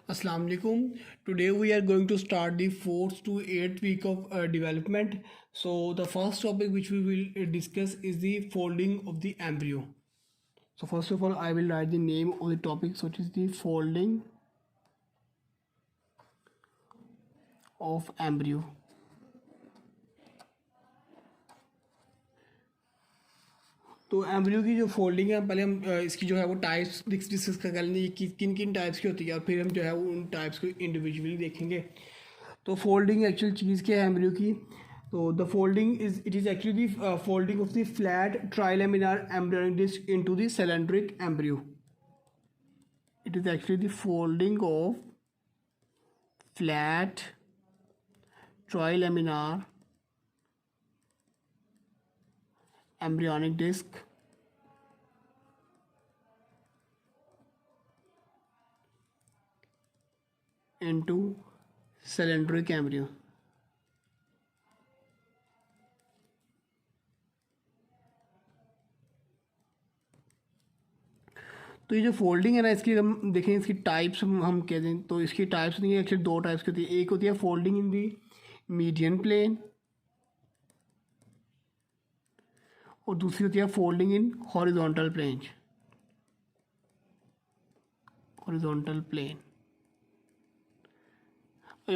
Assalamu alaikum. Today we are going to start the fourth to eighth week of development. So the first topic which we will discuss is the folding of the embryo. So first of all, I will write the name of the topic. So it is the folding of embryo. तो embryo की जो folding है पहले हम इसकी जो है वो टाइप्स डिस्कस कर लेंगे कि किन किन टाइप्स की होती है और फिर हम जो है वो उन टाइप्स को इंडिविजुअली देखेंगे। तो फोल्डिंग एक्चुअल चीज़ क्या है एम्ब्रियो की? तो the folding is actually the folding of the flat trilaminar embryonic disc into the cylindrical embryo. It is actually the folding of flat trilaminar embryonic disc into cylindric embryo। तो ये जो folding है ना, इसकी हम देखें इसकी टाइप्स हम कह दें तो इसकी टाइप्स नहीं है, एक्चुअली दो टाइप्स की होती है। एक होती है folding in the median plane और दूसरी होती है folding in horizontal plane. Horizontal plane.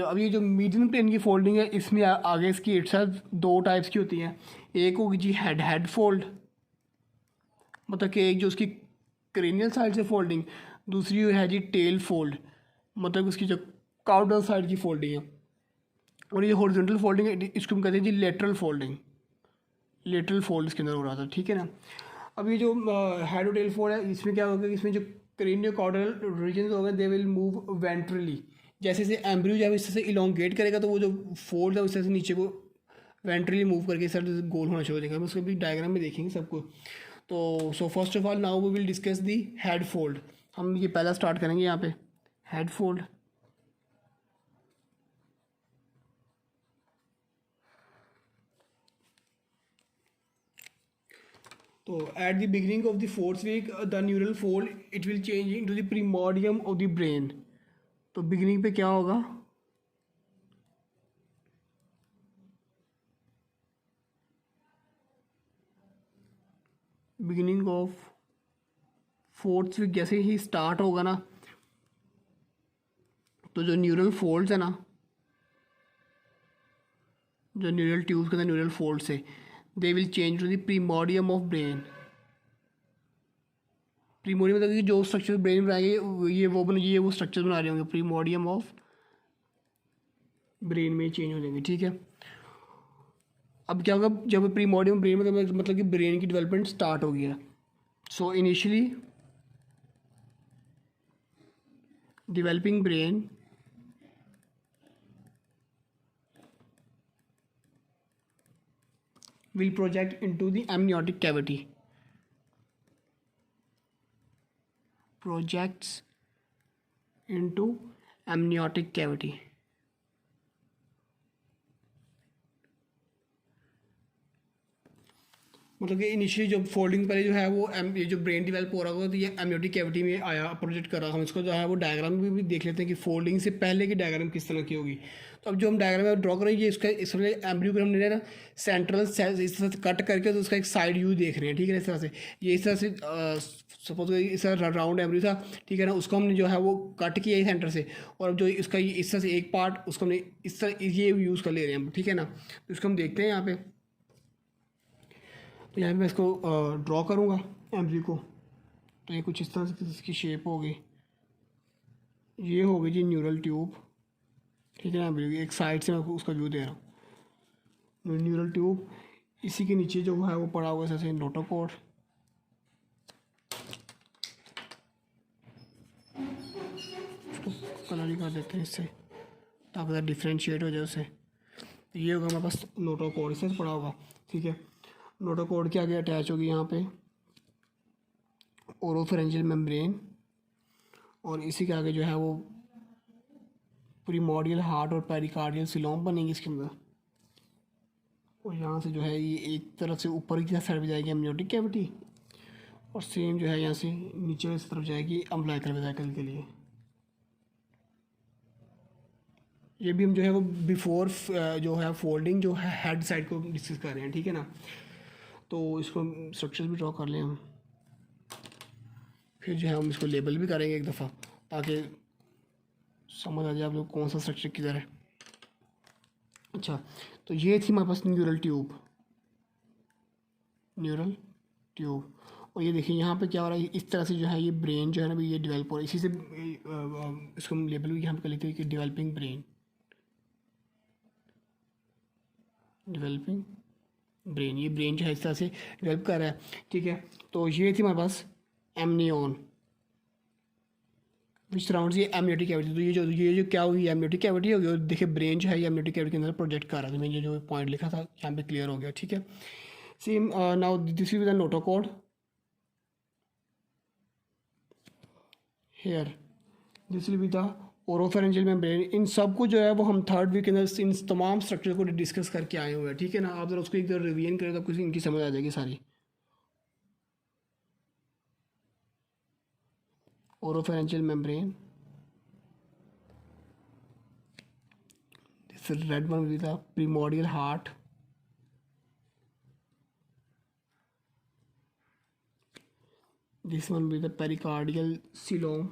अब ये जो मीडियन प्लेन की फोल्डिंग है इसमें आगे इसकी इटसेल्फ दो टाइप्स की होती हैं। एक होगी जी हेड फोल्ड, मतलब कि एक जो उसकी क्रेनियल साइड से फोल्डिंग, दूसरी है जी टेल फोल्ड, मतलब उसकी जो काउडल साइड की फोल्डिंग है। और ये हॉरिजॉन्टल फोल्डिंग है इसको हम कहते हैं जी लेटरल फोल्डिंग। लेटरल फोल्ड इसके अंदर हो रहा था, ठीक है ना। अब ये जो हेड और टेल फोल्ड है इसमें क्या होगा कि इसमें जो क्रेनियोकार्डल रीजन होगा दे विल मूव वेंट्रली। जैसे जैसे एम्ब्रियो जब इस तरह से इलोंगेट करेगा तो वो जो फोल्ड है उस तरह से नीचे को वेंट्रली मूव करके इस तरह से गोल होना शुरू हो जाएगा। हम उसको भी डायग्राम में देखेंगे सबको। तो so first of all now we will discuss the head fold. हम ये पहला स्टार्ट करेंगे यहाँ पे हेड फोल्ड। तो at the beginning of the fourth week the neural fold it will change into the primordium of the brain. तो beginning पे क्या होगा? बिगिनिंग ऑफ फोर्थ वीक जैसे ही स्टार्ट होगा ना, तो जो न्यूरल फोल्ड्स है ना, जो न्यूरल ट्यूब्स के अंदर न्यूरल फोल्ड्स है they will change to the primordium of brain. Primordium मतलब कि जो स्ट्रक्चर ब्रेन बनाएंगे ये वो स्ट्रक्चर बना रहे होंगे प्रीमोर्डियम ऑफ ब्रेन में चेंज हो जाएंगे, ठीक है। अब क्या होगा जब प्रीमोर्डियम ब्रेन मतलब कि ब्रेन की डेवलपमेंट स्टार्ट हो गई है। So initially developing brain will project into the amniotic cavity, projects into amniotic cavity। मतलब कि इनिशियली जब फोल्डिंग पहले जो है वो ये जो ब्रेन डेवलप हो रहा होगा तो ये एमनियोटिक कैविटी में आया प्रोजेक्ट कर रहा। हम इसको जो है वो डायग्राम में भी देख लेते हैं कि फोल्डिंग से पहले की डायग्राम किस तरह की होगी। तो अब जो हम डायग्राम ड्रॉ कर रहे हैं ये इसमें एम्ब्रियो को हमने ना सेंट्रल सेल इस तरह से कट करके तो उसका एक साइड व्यू देख रहे हैं, ठीक है। इस तरह से ये इस तरह से सपोज इस तरह राउंड एम्ब्रियो था, ठीक है ना, उसको हमने जो है वो कट किया है सेंटर से, और अब जो इसका इस तरह से एक पार्ट उसको हमने इस तरह ये यूज़ कर ले रहे हैं, ठीक है ना। तो इसको हम देखते हैं यहाँ पे। तो यहाँ पे मैं इसको ड्रॉ करूँगा एम्ब्रियो को। तो ये कुछ इस तरह से इसकी शेप होगी। ये होगी जी न्यूरल ट्यूब, ठीक है ना। एम्ब्रियो की एक साइड से मैं उसका व्यू दे रहा हूँ। न्यूरल ट्यूब, इसी के नीचे जो है वो पड़ा हुआ है जैसे नोटोकॉर्ड। कलर ही कर देते हैं इससे ताकि डिफ्रेंशिएट हो जाए उससे। तो ये होगा हमारे पास नोटोकॉर्ड, इससे पड़ा होगा, ठीक है। नोटोकॉर्ड के आगे अटैच होगी यहाँ पे ओरोफेरेंजियल मेम्ब्रेन, और इसी के आगे जो है वो प्रीमोर्डियल हार्ट और पेरिकार्डियल सिलोम बनेंगे इसके अंदर। और यहाँ से जो है ये एक तरफ से ऊपर की साइड पे जाएगी एमनियोटिक कैविटी, और सेम जो है यहाँ से नीचे इस तरफ जाएगी अम्बिलिकल वेसिकल के लिए। ये भी हम जो है वो बिफोर जो है फोल्डिंग जो है हेड साइड को डिस्कस कर रहे हैं, ठीक है ना। तो इसको स्ट्रक्चर भी ड्रॉ कर लें हम, फिर जो है हम इसको लेबल भी करेंगे एक दफ़ा ताकि समझ आ जाए आप लोग कौन सा स्ट्रक्चर किधर है। अच्छा, तो ये थी हमारे पास न्यूरल ट्यूब, न्यूरल ट्यूब। और ये देखिए यहाँ पे क्या हो रहा है, इस तरह से जो है ये ब्रेन जो है ना ये डेवलप हो रहा है। इसी से इसको हम लेबल भी यहाँ पे कर लेते हैं कि डेवलपिंग ब्रेन, डेवलपिंग ब्रेन। ये ब्रेन जो है इस तरह से डेवलप कर रहा है, ठीक है। तो ये थी हमारे पास एमनियन विच सराउंड्स ये एमनियोटिक कैविटी। तो ये जो क्या हुई एमनियोटिक कैविटी होगी, और देखिए ब्रेन जो है ये एमनियोटिक कैविटी के अंदर प्रोजेक्ट कर रहा था। मैंने जो पॉइंट लिखा था यहाँ पे क्लियर हो गया, ठीक है। Same now this will be the notochord here, this will be the oropharyngeal membrane. इन सब को जो है वो हम थर्ड वीक के अंदर इन तमाम स्ट्रक्चर को डिस्कस करके आए हुए हैं, ठीक है ना। आप जरा उसको एक बार रिवीजन करें तो आपको इनकी समझ आ जाएगी सारी। Oropharyngeal membrane, this red one will be the primordial heart, this one will be the pericardial coelom,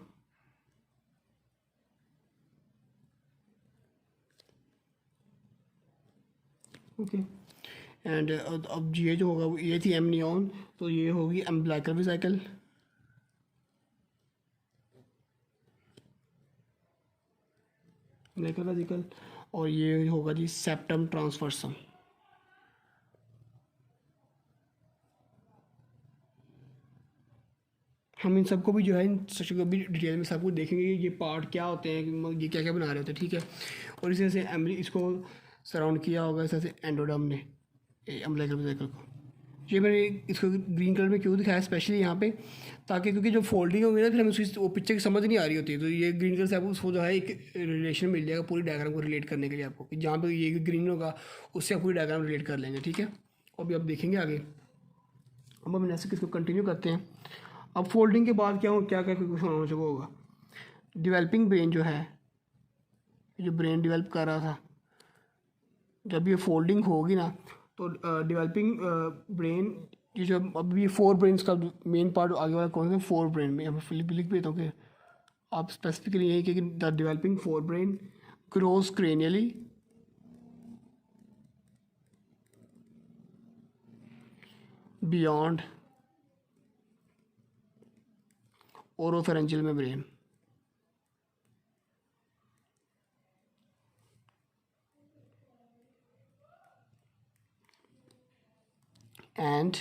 okay. And अब ये जो होगा ये थी एमनियन, तो ये होगी अम्बिलिकल वेसिकल, अम्बिलिकल वेसिकल। और ये होगा जी सेप्टम ट्रांसवर्सम। हम इन सबको भी जो है इन स्ट्रक्चर को भी डिटेल में सब कुछ देखेंगे ये पार्ट क्या होते हैं, ये क्या क्या बना रहे होते हैं, ठीक है। और इस तरह से एमरी इसको सराउंड किया होगा इस तरह से एंडोडर्म ने अम्बिलिकल वेसिकल को। ये मैंने इसको ग्रीन कलर में क्यों दिखाया स्पेशली यहाँ पे, ताकि क्योंकि जो फोल्डिंग होगी ना फिर हमें उसकी वो पिक्चर की समझ नहीं आ रही होती, तो ये ग्रीन कलर से आपको उसको जो है एक रिलेशन मिल जाएगा पूरी डायग्राम को रिलेट करने के लिए आपको, कि जहाँ पे ये ग्रीन होगा उससे आप पूरी डायग्राम रिलेट कर लेंगे, ठीक है। अभी आप देखेंगे आगे। अब हम ऐसे किसको कंटिन्यू करते हैं। अब फोल्डिंग के बाद क्या हो क्या क्या कुछ होना चाहिए होगा। डेवलपिंग ब्रेन जो है, जो ब्रेन डेवलप कर रहा था, जब ये फोल्डिंग होगी ना तो डेवलपिंग ब्रेन ये जो अब ये फोर ब्रेन्स का मेन पार्ट आगे वाला कौन सा फोर ब्रेन में, यहाँ पे लिख भी देता हूँ कि आप स्पेसिफिकली यही कि the developing fore brain grows cranially beyond oropharyngeal membrane. And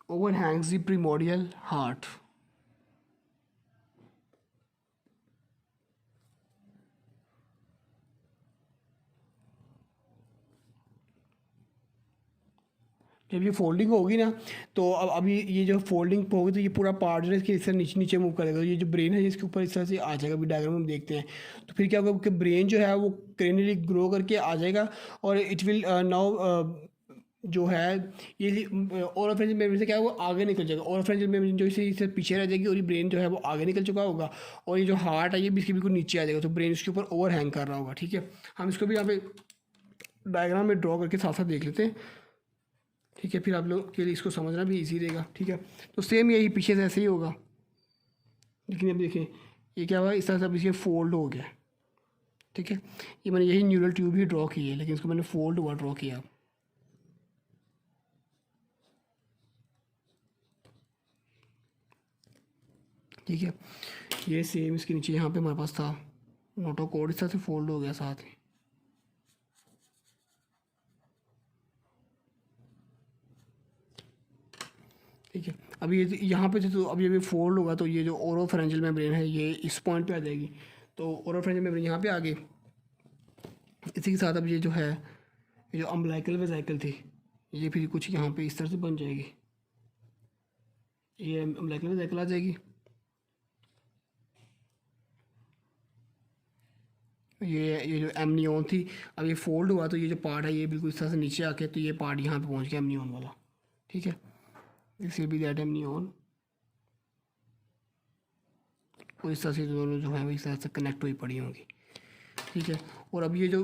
overhangs the primordial heart. जब ये फोल्डिंग होगी ना तो अब अभी ये जो फोल्डिंग होगी तो ये पूरा पार्ट जो है इसके इस तरह नीचे नीचे मूव करेगा। ये जो ब्रेन है इसके ऊपर इस तरह से आ जाएगा, अभी डायग्राम में देखते हैं। तो फिर क्या होगा कि ब्रेन जो है वो क्रेनियली ग्रो करके आ जाएगा और इट विल नाउ जो है ये ओरोफेरेंजियल मेम्ब्रेन से क्या है वो आगे निकल जाएगा। ओरोफेरेंजियल मेम्ब्रेन जो इससे पीछे रह जाएगी और ये ब्रेन जो है वो आगे निकल चुका होगा, और ये जो हार्ट है ये भी इसके बिल्कुल नीचे आ जाएगा, तो ब्रेन इसके ऊपर ओवर हैंग कर रहा होगा, ठीक है। हम इसको भी यहाँ पे डायग्राम में ड्रॉ करके साथ साथ देख लेते हैं, ठीक है। फिर आप लोग के लिए इसको समझना भी ईजी रहेगा, ठीक है। तो सेम यही पीछे से ऐसे ही होगा, लेकिन अब देखें ये क्या हुआ इस तरह से अब इसे फोल्ड हो गया, ठीक है। ये मैंने यही न्यूरल ट्यूब ही ड्रॉ की है, लेकिन इसको मैंने फोल्ड हुआ ड्रॉ किया, ठीक है। ये सेम इसके नीचे यहाँ पे हमारे पास था नोटोकॉर्ड, इस तरह से फोल्ड हो गया साथ ही, ठीक है। अब ये यहाँ पे तो अब ये फोल्ड होगा तो ये जो ओरोफेरेंजियल मेम्ब्रेन है ये इस पॉइंट पे आ जाएगी, तो ओरोफेरेंजियल मेम्ब्रेन यहाँ पे आ गई। इसी के साथ अब ये जो है ये जो अम्बिलिकल वेसिकल थी ये फिर कुछ यहाँ पे इस तरह से बन जाएगी, ये अम्बिलिकल वेसिकल आ जाएगी। ये जो एमनियन थी अब ये फोल्ड हुआ तो ये जो पार्ट है ये बिल्कुल इस तरह से नीचे आके तो ये पार्ट यहाँ पे पहुँच गया एमनियन वाला, ठीक है। This will B that amnion, और इस तरह से दोनों जो है वो इस तरह से कनेक्ट हुई पड़ी होंगी, ठीक है। और अब ये जो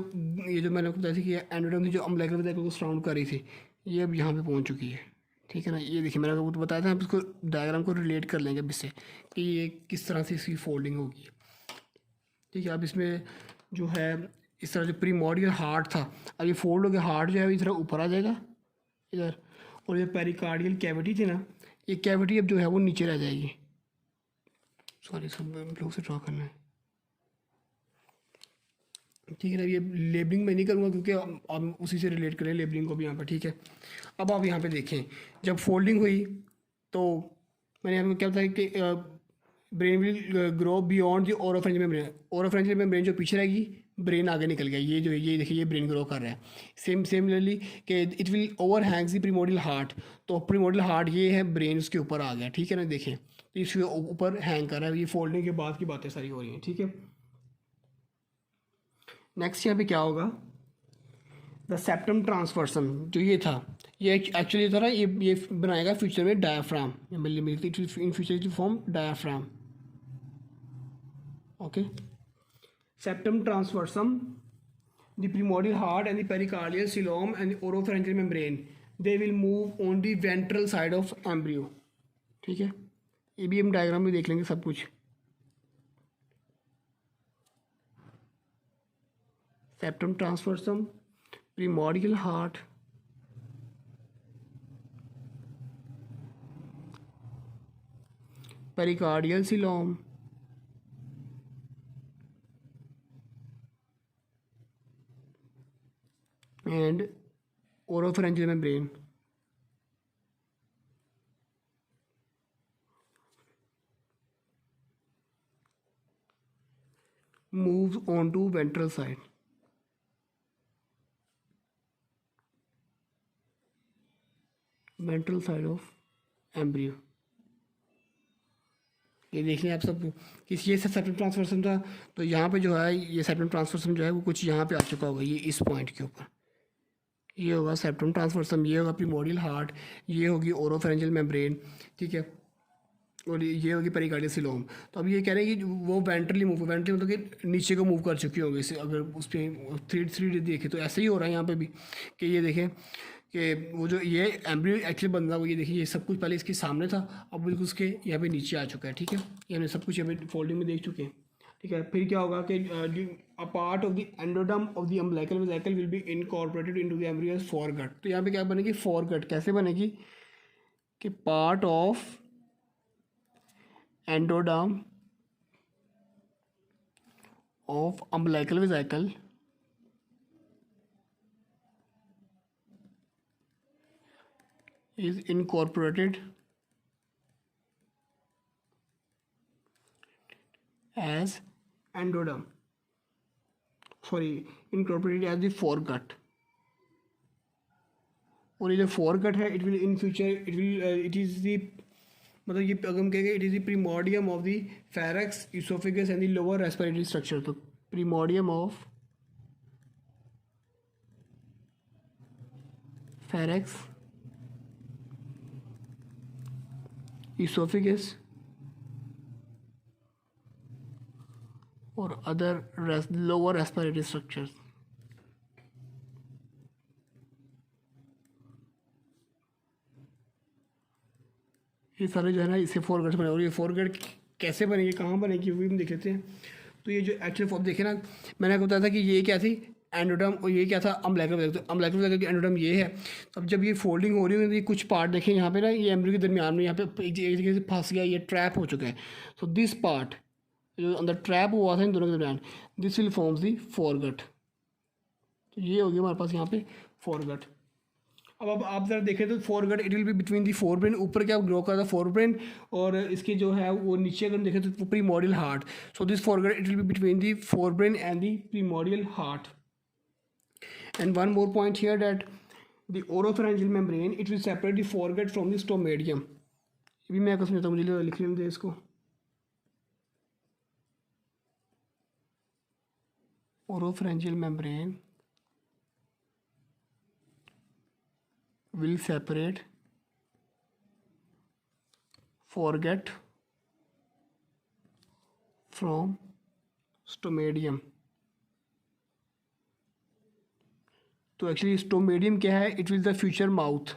मैंने आपको बताया थी कि एंडोडर्म थी जो अम्बिलिकल वेसिकल को सराउंड कर रही थी, ये अब यहाँ पे पहुँच चुकी है, ठीक है ना। ये देखिए मैंने आपको बताया था, हम इसको डायग्राम को रिलेट कर लेंगे अब इससे कि ये किस तरह से इसकी फोल्डिंग होगी, ठीक है। अब इसमें जो है इस तरह जो प्रीमोर्डियल हार्ट था, अब ये फोल्ड हो गया, हार्ट जो है इस तरह ऊपर आ जाएगा इधर, और ये पेरिकार्डियल कैविटी थी ना, ये कैविटी अब जो है वो नीचे रह जाएगी। सॉरी सब लोग से ड्रॉ करना है, ठीक है ना। ये लेबलिंग मैं नहीं करूँगा क्योंकि हम उसी से रिलेट करें लेबलिंग को भी यहाँ पर, ठीक है। अब आप यहाँ पे देखें, जब फोल्डिंग हुई तो मैंने यहाँ पे क्या बताया कि brain will grow beyond the oropharyngeal membrane, oropharyngeal membrane जो पीछे रहेगी, ब्रेन आगे निकल गया, ये जो है ये देखिए ये ब्रेन ग्रो कर रहा है। सिमिलरली कि it will over Hanks the primordial heart, तो प्रीमोडियल हार्ट ये है, ब्रेन उसके ऊपर आ गया, ठीक है ना। देखें तो इसके ऊपर हैंग कर रहा है, ये फोल्डिंग के बाद की बातें सारी हो रही हैं, ठीक है। नेक्स्ट यहाँ पे क्या होगा, द सेप्टम ट्रांसवर्सम जो ये था, ये एक्चुअली था ना, ये बनाएगा फ्यूचर में डायाफ्राम, मिलती in future to form diaphragm, okay. Septum transversum, the primordial heart and the pericardial coelom and the oropharyngeal membrane, they will move on the ventral side of embryo, ठीक है। ये भी हम डायग्राम में देख लेंगे सब कुछ। Septum transversum, primordial heart, pericardial coelom, and oropharyngeal membrane. Moves onto ventral side. Ventral side of embryo. ये देख लें आप सब कि ये सेप्टम ट्रांसवर्सम था, तो यहाँ पे जो है ये सेप्टम ट्रांसवर्सम जो है वो कुछ यहाँ पे आ चुका होगा, ये इस पॉइंट के ऊपर ये होगा सेप्टम ट्रांसवर्सम, ये होगा प्रीमोडियल हार्ट, ये होगी ओरोफेरेंजियल मेम्ब्रेन, ठीक है, और ये होगी पेरिकार्डियल सिलोम। तो अब ये कह रहे हैं कि वो वेंट्रली मूव, वेंट्रली मतलब कि नीचे को मूव कर चुकी होगी, इसे अगर उस पर थ्री देखें तो ऐसे ही हो रहा है यहाँ पे भी कि ये देखें कि वो जो ये एम्ब्रियो एक्चुअली बन रहा है, ये देखिए ये सब कुछ पहले इसके सामने था, अब बिल्कुल उसके यहाँ पे नीचे आ चुका है, ठीक है। ये हमने सब कुछ यहाँ पे फोल्डिंग में देख चुके हैं, ठीक है। फिर क्या होगा कि a part of the endoderm of the umbilical vesicle will be incorporated into the embryo as foregut. तो यहाँ पे क्या बनेगी, फोरगट कैसे बनेगी कि part of endoderm of umbilical vesicle is incorporated as endoderm, incorporated as the foregut, और ये जो foregut है it will in future it is the मतलब ये अगर हम कहेंगे it is the primordium of the pharynx, esophagus and the lower respiratory structure। तो primordium of pharynx, esophagus और अदर लोअर रेस्पिरेटरी स्ट्रक्चर्स। ये सारे जो है ना इसे फोरगट बने, और ये फोरगट कैसे बनेगी, कहाँ बनेगी, वो भी हम देख लेते हैं। तो ये जो एक्चुअल फॉर्म देखे ना, मैंने आपको बताया था कि ये क्या थी एंडोडर्म, और ये क्या था अम्बिलिकल वेसिकल। तो अम्बिलिकल वेसिकल की एंडोडर्म ये है। तो अब जब ये फोल्डिंग हो रही है, तो ये कुछ पार्ट देखें यहाँ पे ना, ये एम्ब्रियो के दरमियान में यहाँ पे एक जगह से फंस गया, ये ट्रैप हो चुका है। सो दिस पार्ट जो अंदर ट्रैप हुआ था इन दोनों के दरमियान, this will forms the foregut. तो ये हो गया हमारे पास यहाँ पे फोरगट। अब आप ज़रा देखें तो foregut it will be between the fore brain, ऊपर क्या ग्रो कर रहा है फोर ब्रेन, और इसके जो है वो नीचे अगर देखें तो primordial heart. So this foregut it will be between the forebrain and the primordial heart. And one more point here that the oropharyngeal membrane it will separate the foregut from the stomodeum. ये भी मैं आपको समझाता हूँ, मुझे लिख लेने दे इसको। Oropharyngeal membrane will separate foregut from stomatium, तो एक्चुअली स्टोमेडियम क्या है, it will the future mouth,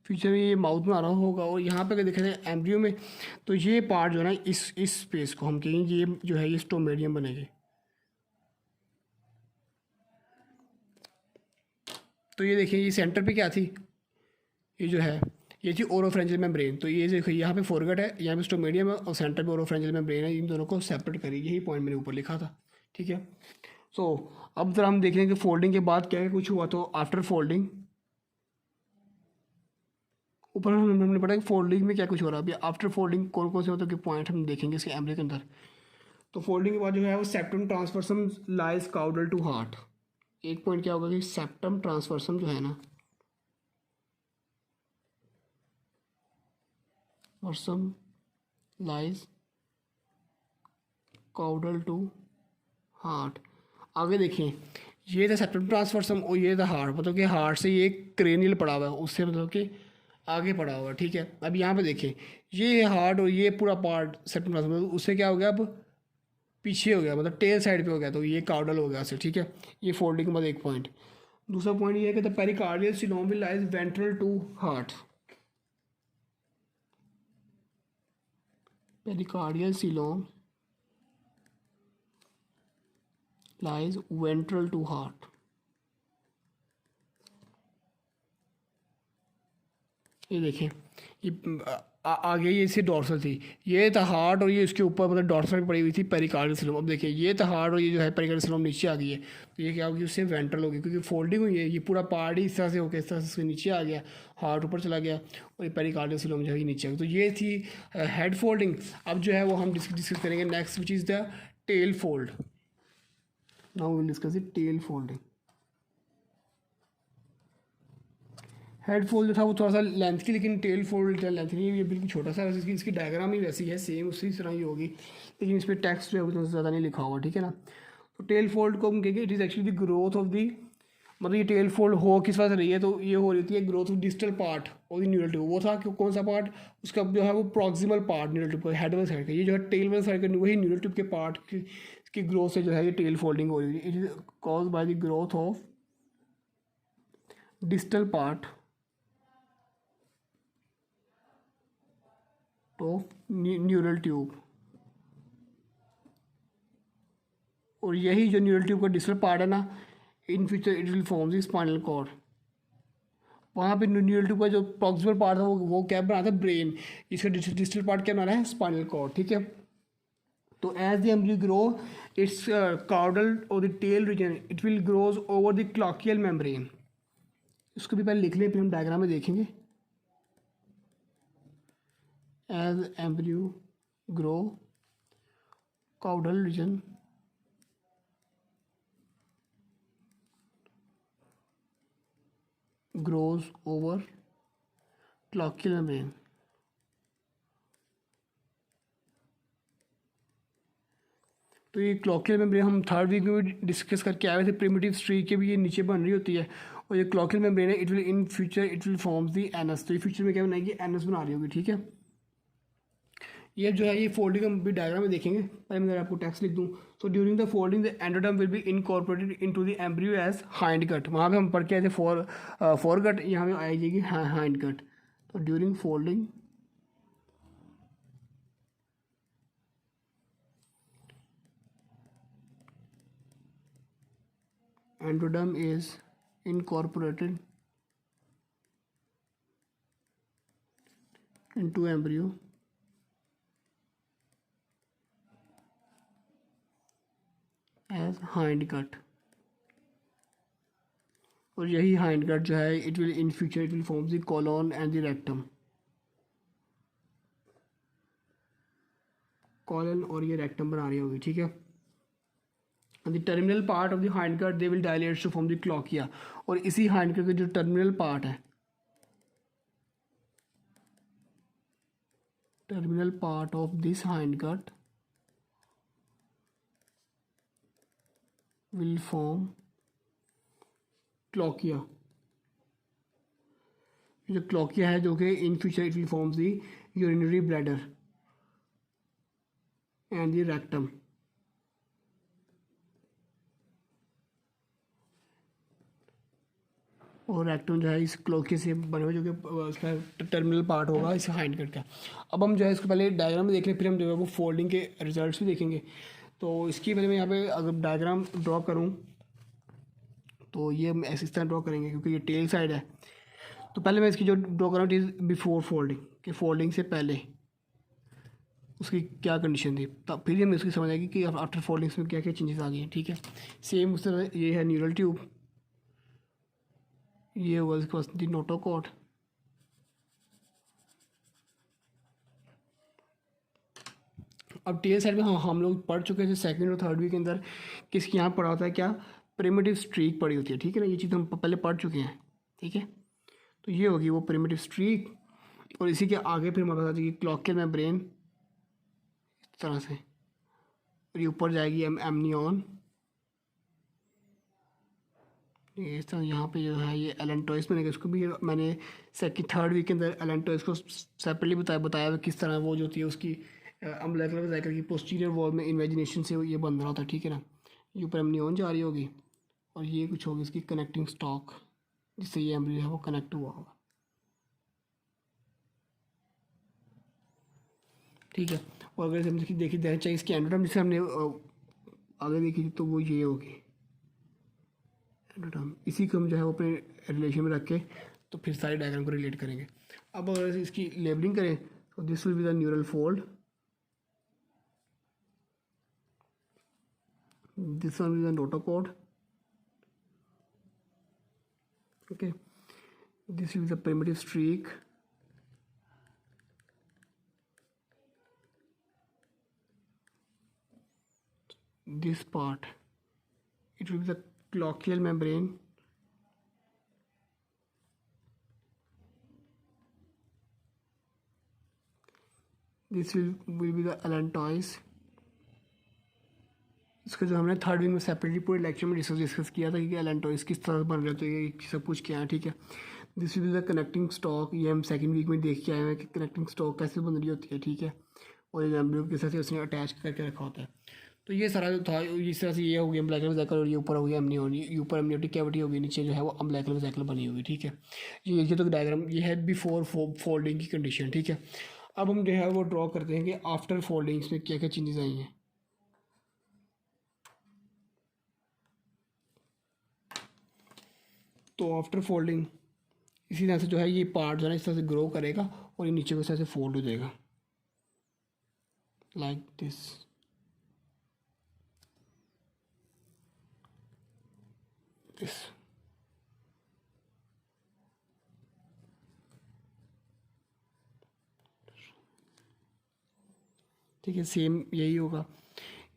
future में ये माउथ में आ रहा होगा। और यहाँ पे अगर देखा जाए एम्ब्रियो में, तो ये पार्ट जो है ना, इस स्पेस को हम कहेंगे ये जो है ये स्टोमेडियम बनेगी। तो ये देखिए, ये सेंटर पे क्या थी, ये जो है ये थी ओरोफ्रेंजियल मेम्ब्रेन। तो ये देखिए यहाँ पे फोरगट है, यहाँ पे स्टोमेडियम है और सेंटर पे ओरोफ्रेंजियल मेम्ब्रेन है। इन दोनों को सेपरेट करिए, यही पॉइंट मैंने ऊपर लिखा था, ठीक है। सो अब जरा हम देख लेंगे फोल्डिंग के बाद क्या कुछ हुआ। तो आफ्टर फोल्डिंग, ऊपर हमने पढ़ा कि फोल्डिंग में क्या कुछ हो रहा है। अभी आफ्टर फोल्डिंग कौन कौन से मतलब कि पॉइंट हम देखेंगे इसके एम्ब्रियो के अंदर। तो फोल्डिंग के बाद जो है वो septum transversum lies caudal to heart. एक पॉइंट क्या होगा कि सेप्टम ट्रांसवर्सम जो है ना, वर्सम लाइज काउडल टू हार्ट। आगे देखें, ये था सेप्टम ट्रांसवर्सम और ये था हार्ट, मतलब कि हार्ट से ये क्रेनियल पड़ा हुआ है, उससे मतलब कि आगे पड़ा हुआ है, ठीक है। अब यहाँ पे देखें, ये हार्ट और ये पूरा पार्ट सेप्टम ट्रांसवर्सम, उससे क्या हो गया, अब पीछे हो गया, मतलब टेल साइड पे हो गया, तो ये काउडल हो गया उससे, ठीक है। ये फोल्डिंग के बाद एक पॉइंट। दूसरा पॉइंट ये है कि the pericardial coelom will lies ventral to heart. Pericardial coelom lies ventral to heart. ये देखें, ये आगे ये इससे डॉर्सल थी, ये था हार्ट और ये इसके ऊपर मतलब डॉर्सल में पड़ी हुई थी पेरिकार्डियल सिलोम। अब देखिए, ये था हार्ट और ये जो है पेरिकार्डियल सिलोम नीचे आ गई है, तो ये क्या होगी, उससे वेंट्रल होगी, क्योंकि फोल्डिंग हुई है, ये पूरा पार्ट ही इस तरह से होकर इस तरह से नीचे आ गया, हार्ट ऊपर चला गया और ये पेरिकार्डियल सिलोम जो है नीचे आ गई। तो ये थी हेड फोल्डिंग। अब जो है वो हम डिस्कस करेंगे next, which is the tail fold. Now will discuss the tail folding. Head fold जो था वो थोड़ा सा लेंथ की, लेकिन टेल फोल्ड जो लेंथ नहीं है, ये बिल्कुल छोटा सा है। इसकी डायग्राम ही वैसी है, सेम उसी तरह ही होगी, लेकिन इस पर टेक्स्ट जो है उतना ज़्यादा नहीं लिखा हुआ, ठीक है ना। तो टेल फोल्ड को हम कहेंगे it is actually the growth of the, मतलब ये टेल फोल्ड हो किस वजह से रही है, तो ये हो रही थी ग्रोथ ऑफ डिस्टल पार्ट और दी न्यूरल ट्यूब। वो था कि कौन सा पार्ट, उसका जो है वो प्रॉक्सिमल पार्ट न्यूरल ट्यूब का, हेड वाले साइड का। ये जो है टेल वाले साइड का, वही न्यूरल ट्यूब के पार्ट की ग्रोथ से जो है ये टेल फोल्डिंग हो रही है। It is cause by the growth of distal part of neural tube. और यही जो न्यूरल ट्यूब का डिस्टल पार्ट है ना, in future it will form the spinal cord. वहाँ पे न्यूरल ट्यूब का जो प्रॉक्सिमल पार्ट था वो क्या बना था, ब्रेन। इसका डिस्टल पार्ट क्या बना रहा है, स्पाइनल कॉर्ड, ठीक है। तो as the embryo grow its caudal और the tail region it will grows over the cloacal membrane. इसको भी पहले लिख लें, फिर हम डायग्राम में देखेंगे। As embryo grow caudal region grows over cloacal membrane। तो ये क्लॉकियल मेम्ब्रेन हम थर्ड वीक में भी डिस्कस करके आए थे, प्रिमिटिव स्ट्री के भी ये नीचे बन रही होती है। और ये क्लॉकियल मेम्ब्रेन है, it will in future it will forms the anus. तो ये फ्यूचर में क्या बनाएगी, एनस बना रही होगी, ठीक है। ये जो है ये फोल्डिंग हम भी डायग्राम में देखेंगे, पहले मैं आपको टेक्स्ट लिख दूँ। So during the folding the endoderm will be incorporated into the embryo as hindgut. वहाँ पे हम पढ़ के आए थे फोर गट, यहाँ पे आ जाएगी हाइंड गट। तो during folding endoderm is incorporated into embryo as hind gut। और यही hind gut जो है it will in future it will form the colon and the rectum। colon और ये rectum बना रही होगी, ठीक है। and the terminal part of the hind gut they will dilate to form the cloaca। और इसी hind gut का जो terminal part है, terminal part of this hind gut will form cloaca। जो cloaca है जो कि in future it will form the urinary bladder and the rectum। और रेक्टम जो है इस क्लोके से बने हुए, जो कि उसका टर्मिनल पार्ट होगा इसे हाइड करके। अब हम जो है इसको पहले डायग्राम में देख लें, फिर हम जो है वो फोल्डिंग के रिजल्ट्स भी देखेंगे। तो इसकी पहले मैं यहाँ पे अगर डायग्राम ड्रॉ करूँ तो ये हम ऐसे इस तरह ड्रॉ करेंगे, क्योंकि ये टेल साइड है। तो पहले मैं इसकी जो ड्रॉ कर रहा हूँ इट इज़ बिफोर फोल्डिंग, कि फोल्डिंग से पहले उसकी क्या कंडीशन थी, तब फिर हमें उसकी समझ आएगी कि आफ्टर फोल्डिंग्स में क्या क्या चेंजेस आ गए हैं। ठीक है, सेम उस तरह ये है न्यूरल ट्यूब, ये होगा इसके पास दी नोटोकॉर्ड। अब टेल साइड में हम लोग पढ़ चुके थे सेकंड और थर्ड वीक के अंदर, किसकी यहाँ पढ़ा होता है क्या, प्रिमिटिव स्ट्रीक पढ़ी होती है। ठीक है ना, ये चीज़ हम पहले पढ़ चुके हैं। ठीक है, तो ये होगी वो प्रिमिटिव स्ट्रीक, और इसी के आगे फिर हमारे पास आ जाएगी क्लॉकियल मेम्ब्रेन इस तरह से, और ये ऊपर जाएगी एमनियन इस तरह। यहाँ पे जो है ये एलेंटोइस बनेगा, इसको भी मैंने सेकंड थर्ड वीक के अंदर एलेंटोइस को सेपरेटली बताया हुआ किस तरह वो जो होती है उसकी अम्बलिकल वेसिकल की पोस्टीरियर वॉल में इन्वेजिनेशन से ये बन रहा होता है। ठीक है ना, ये ऊपर एमनियन जा रही होगी, और ये कुछ होगी इसकी कनेक्टिंग स्टॉक, जिससे ये एम्ब्रियो है वो कनेक्ट हुआ होगा। ठीक है, और अगर हम देखी देना चाहिए इसकी एंडोडर्म, जिसे हमने आगे देखी थी, तो वो ये होगी एंडोडर्म। इसी को हम जो है वो अपने रिलेशन में रख के तो फिर सारे डायग्राम को रिलेट करेंगे। अब अगर इसकी लेबलिंग करें तो this will be the neural fold, this one will the notochord, okay, this will be the primitive streak, this part it will be the cloacal membrane, this will be the allantois। इसका जो हमने third wing में separately पूरे lecture में discuss किया था कि allantois किस तरह बन रहे, तो ये सब कुछ किया है। ठीक है, this will be the connecting stock, ये हम सेकंड वीक में देख के आए हैं कि कनेक्टिंग स्टॉक कैसे बन रही होती है। ठीक है, और ये एम्ब्रियो के साथ उसने अटैच करके रखा होता है। तो ये सारा जो था इस तरह से ये हो गया अम्बिलिकल वेसिकल, और ये ऊपर हो गया एमनियन, ये ऊपर एमनियोटिक कैविटी होगी, नीचे जो है वो अम्बिलिकल वेसिकल बनी होगी। ठीक है, ये तो डायग्राम ये है बिफोर फोल्डिंग की कंडीशन। ठीक है, अब हम जो है वो ड्रॉ करते हैं कि आफ्टर फोल्डिंग में क्या क्या चेंजेस आई हैं। तो आफ्टर फोल्डिंग इसी तरह से जो है ये पार्ट जो है इस तरह से ग्रो करेगा, और ये नीचे को इस तरह से फोल्ड हो जाएगा लाइक दिस। दिस ठीक है, सेम यही होगा।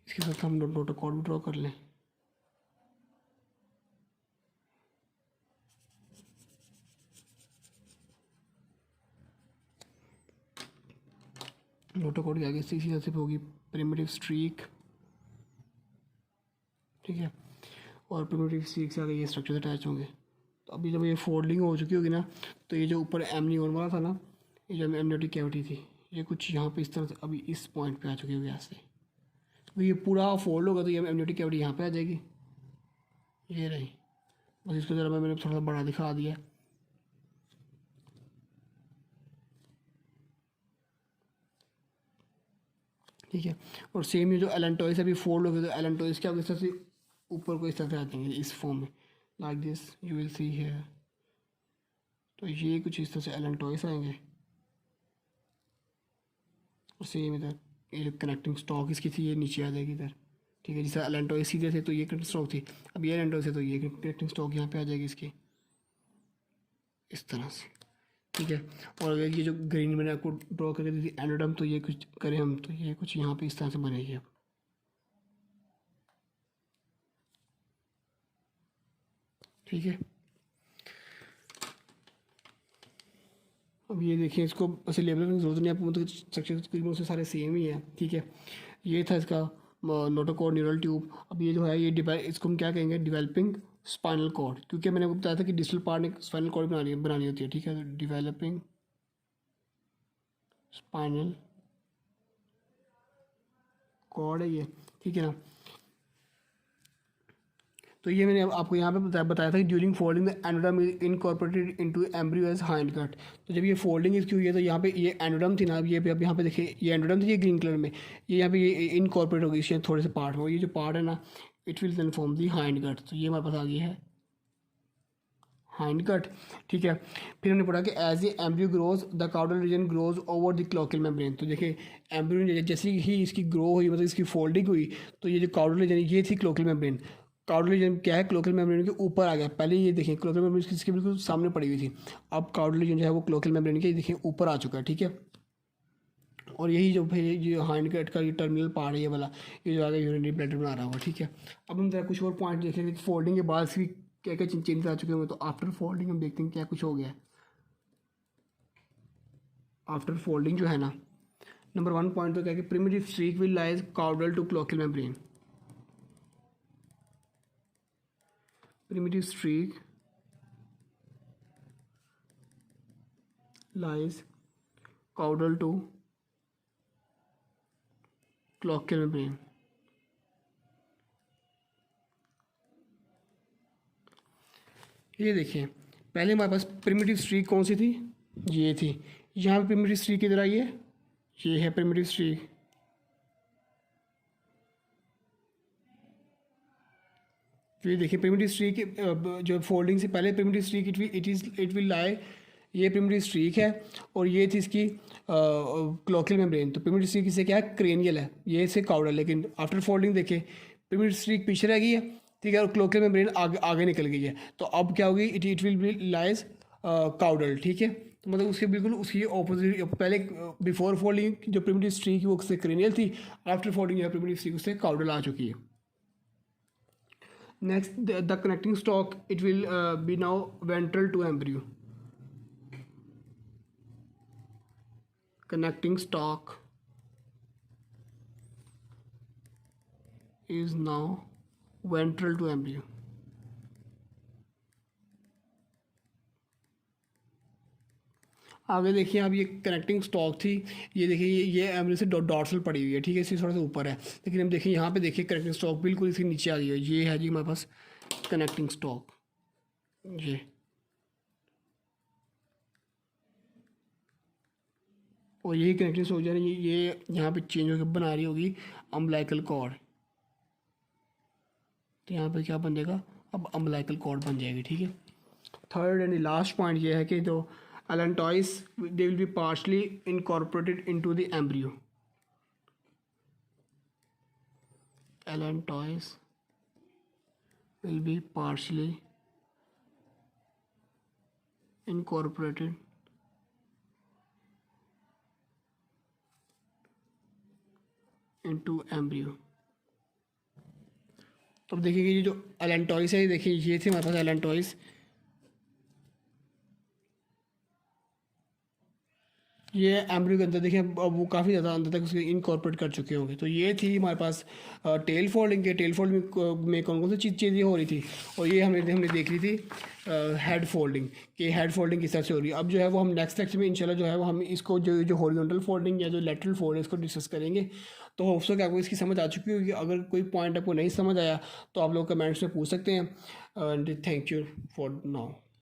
इसके साथ हम नोटोकॉर्ड भी ड्रॉ कर लें। नोटोकॉर्ड के आगे इसी तरह से होगी प्रिमिटिव स्ट्रीक। ठीक है, और प्रिमिटिव स्ट्रीक से आगे ये स्ट्रक्चर अटैच होंगे। तो अभी जब ये फोल्डिंग हो चुकी होगी ना, तो ये जो ऊपर एमनियन वाला था ना, ये जो एमनियोटिक कैविटी थी, ये कुछ यहाँ पे इस तरह से अभी इस पॉइंट पे आ चुकी होगी ऐसे। तो ये पूरा फोल्ड होगा तो ये एमनियोटिक कैविटी यहाँ पे आ जाएगी, ये रही। बस इसको ज़रा मैंने थोड़ा सा बड़ा दिखा दिया। ठीक है, और सेम ये जो एलेंटोइस अभी फोल्ड हो गया, तो एलेंटोइस क्या होगा इस तरह से ऊपर को इस तरह से आ जाएंगे इस फॉर्म में, like this you will see here. तो ये कुछ इस तरह से एलेंटोइस आएंगे, और सेम इधर ये जो कनेक्टिंग स्टॉक इसकी थी ये नीचे आ जाएगी इधर। ठीक है, जैसे एलेंटोइस सीधे थे तो ये कनेक्टिंग स्टॉक थी, अब ये एलेंटोइस है तो ये कनेक्टिंग स्टॉक यहाँ पे आ जाएगी इसकी इस तरह से। ठीक है, और अगर ये जो ग्रीन मैंने आपको ड्रॉ करके दी थी एंडोडर्म, तो ये कुछ करें हम तो ये कुछ यहाँ पे इस तरह से बनेगी अब। ठीक है, अब ये देखिए, इसको ऐसे लेबल करने की जरूरत नहीं है आपको, मतलब स्ट्रक्चर तकरीबन से सारे सेम ही है। ठीक है, ये था इसका नोटोकॉर्ड न्यूरल ट्यूब। अब ये जो है ये इसको हम क्या कहेंगे, डिवेलपिंग स्पाइनल कॉर्ड, क्योंकि मैंने आपको बताया था कि डिजिटल पार्ट ने स्पाइनल कॉर्ड बनानी होती है। ठीक है, तो डिवेलपिंग स्पाइनल कॉर्ड है ये। ठीक है ना, तो ये मैंने आपको यहाँ पे बताया था कि during folding the endoderm is incorporated into embryo as hindgut. तो जब ये फोल्डिंग इसकी हुई है तो यहाँ पे ये एंडोडर्म थी ना, ये अब यहाँ पे देखिए ये एंडोडर्म थी, ये ग्रीन कलर में, ये यहाँ पे ये इनकॉर्पोरेट हो गई इसके थोड़े से पार्ट में, ये जो पार्ट है ना it will then form the hindgut. तो ये हमारे पास आ गई है हाइंड गट, ठीक है। फिर हमने पढ़ा कि as a embryo grows the caudal region grows over the cloacal membrane. तो देखिए एम्ब्रियो जैसे ही इसकी ग्रो हुई, मतलब इसकी फोल्डिंग हुई, तो ये जो काउडल रीजन ये थी क्लोकल मेम्ब्रेन, काउडल रीजन क्या है क्लोकल मेम्ब्रेन के ऊपर आ गया। पहले ये देखिए क्लोकल मेम्ब्रेन इसके बिल्कुल सामने पड़ी हुई थी, अब काउडल रीजन जो है वो क्लोकल मेम्ब्रेन के देखिए ऊपर आ चुका है, ठीक है। और यही जो भाई ये हाइंड गट का ये टर्मिनल पार्ट है ये वाला, ये जो आगे यूरिनरी ब्लैडर बना रहा होगा, ठीक है। अब हम जरा कुछ और पॉइंट देखेंगे फोल्डिंग के बाद इसकी क्या क्या चेंजेस आ चुके होंगे। तो आफ्टर फोल्डिंग हम देखते हैं क्या कुछ हो गया है। आफ्टर फोल्डिंग जो है ना, नंबर 1 पॉइंट तो क्या है कि primitive streak will lies caudal to cloacal membrane. Primitive streak lies caudal to cloacal membrane. ये देखिए पहले हमारे पास प्रिमिटिव स्ट्रीक कौन सी थी, ये थी। यहाँ पे प्रिमिटिव स्ट्रीक किधर आई है, ये है प्रिमिटिव स्ट्रीक। तो ये देखिए प्रिमिटिव स्ट्रीक जो फोल्डिंग से पहले primitive streak it will lie, ये प्रिमिटिव स्ट्रीक है और ये थी इसकी क्लोकल मेम्ब्रेन। तो प्रिमिटिव स्ट्रीक इससे क्या है क्रेनियल है, ये इससे काउडल। लेकिन आफ्टर फोल्डिंग देखिए प्रिमिटिव स्ट्रीक पीछे रह गई है, ठीक है, और क्लोकल मेम्ब्रेन आगे निकल गई है। तो अब क्या होगी, it will be lies caudal, ठीक है। तो मतलब उसके बिल्कुल उसकी ऑपोजिट, पहले बिफोर फोल्डिंग जो प्रिमिटिव स्ट्रीक वो उससे क्रेनियल थी, आफ्टर फोल्डिंग जो प्रिमिटिव स्ट्रीक उससे काउडल आ चुकी है। Next the connecting stalk it will be now ventral to embryo. connecting stalk is now ventral to embryo। आगे देखिए अब ये कनेक्टिंग स्टॉक थी, ये देखिए ये एम्ब्रियो से डॉर्सल पड़ी हुई है, ठीक है, इससे थोड़ा सा ऊपर है। लेकिन हम देखिए यहाँ पे देखिए कनेक्टिंग स्टॉक बिल्कुल इसके नीचे आ गई है, ये है जी हमारे पास कनेक्टिंग स्टॉक, ये। और यही कनेक्टिंग स्टॉक जो है ये यहाँ पे चेंज होकर बना रही होगी अम्बलाइकल कॉर्ड। तो यहाँ पे क्या बन जाएगा, अब अम्बलाइकल कॉर्ड बन जाएगी, ठीक है। थर्ड एंड लास्ट पॉइंट ये है कि जो allantois they will be partially incorporated into the embryo। allantois will be partially incorporated into embryo। तो अब देखिए ये जो allantois है, देखिए ये थे हमारे पास allantois, ये एम्ब्रियो के अंदर देखिए अब वो काफ़ी ज़्यादा अंदर तक उसके इनकॉर्पोरेट कर चुके होंगे। तो ये थी हमारे पास टेल फोल्डिंग के, टेल फोल्ड में कौन कौन सी चीज़ें हो रही थी। और ये हमने देख ली थी हेड फोल्डिंग, कि हेड फोल्डिंग किस तरह से हो रही है। अब जो है वो हम नेक्स्ट लेक्चर में इंशाल्लाह जो है वो हम इसको जो हॉरिजॉन्टल फोल्डिंग या जो लेटरल फोल्ड है इसको डिस्कस करेंगे। तो होप सो कि आपको इसकी समझ आ चुकी होगी। अगर कोई पॉइंट आपको नहीं समझ आया तो आप लोग कमेंट्स में पूछ सकते हैं। And thank you for now.